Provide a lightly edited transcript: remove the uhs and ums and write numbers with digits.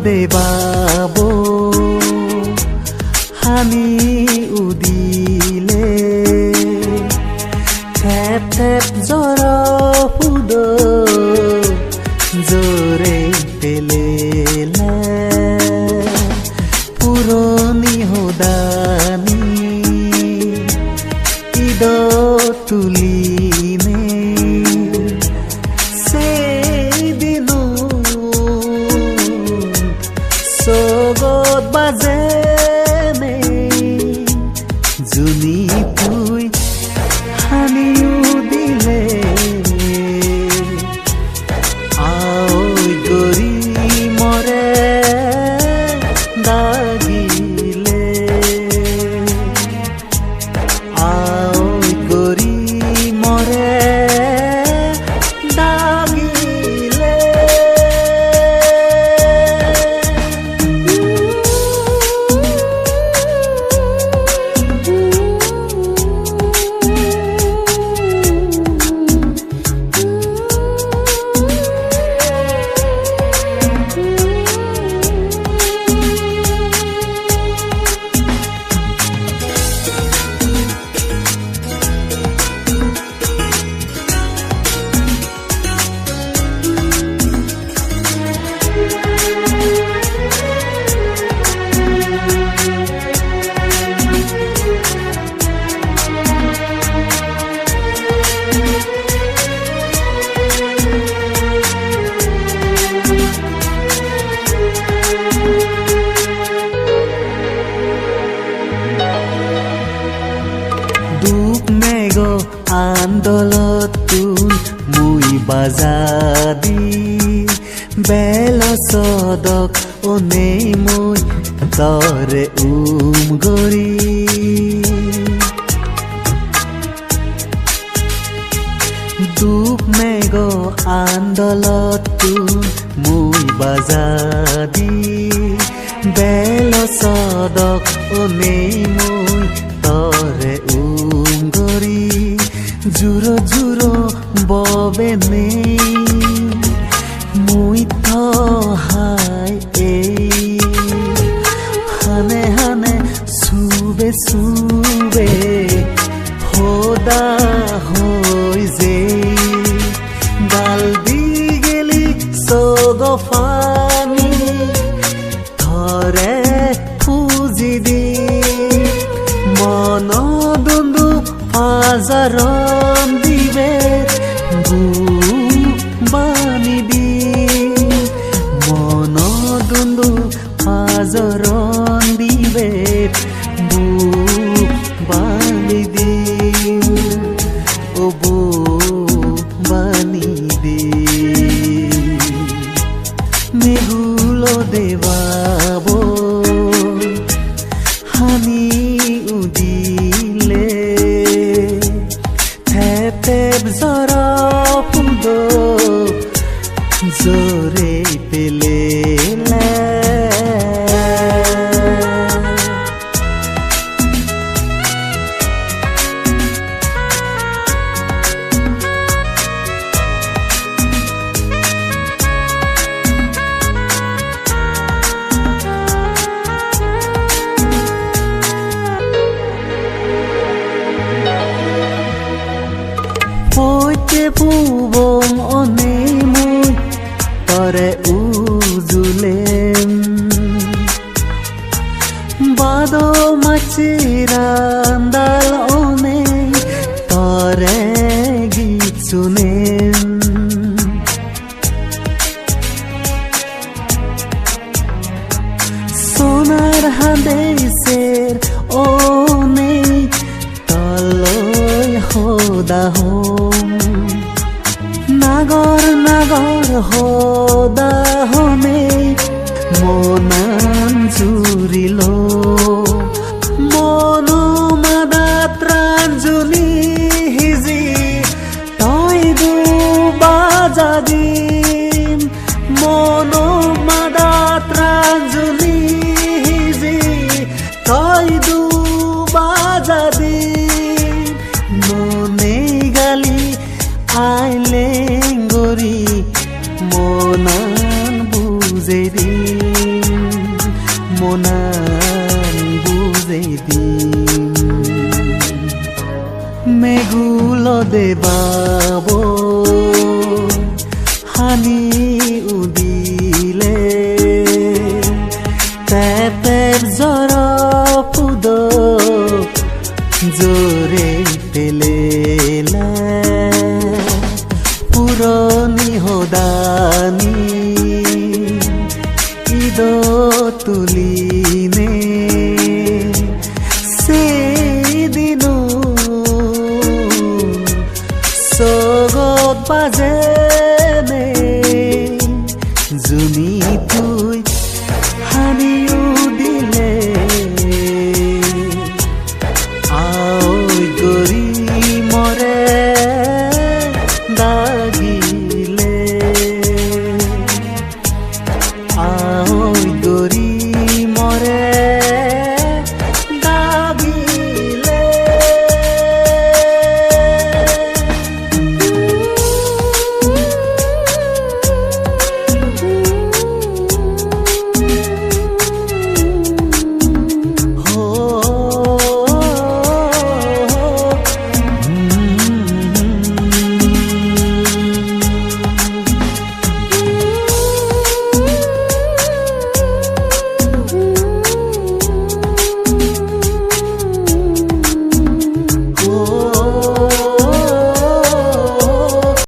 দেবাবো হানি উদিলে থেপ থেপ জ্বর ফুদ জোরে পেলেলে পুরনি হোদানি ঈদ তুলিনে সেইদিনো সগত বাজে জুনি তুই হানিও দিলে আই গরি মরে দাগিলে আই গরি মরে দাগিলে আন্দোলতুন মুই বাজাদি বেল সদক অনেই মুই তরে গরি দুপ মেঘ আন্দোলতুন মুই বাজাদি বেল সদক অনেই মুই তরে গরি জুরো জুরো ববে নেই মুই হাই এই হানে হানে সুবে সুবে হোদা হই যে গাল দি গেলি সগফানি ধরে খুঁজি দি মন দুন্দু আজারন দিবে বানি দি মন দুন্দু আজারন দিবে বানি দি ও বানি দি মেহুলো দেবাবো হানি উদিলে থেপ জ্বর ফুদ জোরে পেলেলে পুবং অনেই মুই তরে উজুলেম বাদ মাচিরান্দাল অনেই তরে গীত শুনেম সোনার হাদেশের অনেই তলয় হোদা নাগর নাগর হোদা হমে মনান জুরিল মনো মাদা ত্রাঞ্জলি হিজি তই দু বাজাদিম মনো মাদা ত্রাঞ্জলি হিজি তই দু বাজাদিম মনে গালি আইলেঙ্গরি মনান বুঝে দি মনান বুঝে দিম মেগুলো দেবাব হানি উদিলে তেতের জর পুদ জোরে পেলেলে পুরনি হদানি ঈদ তুলিনে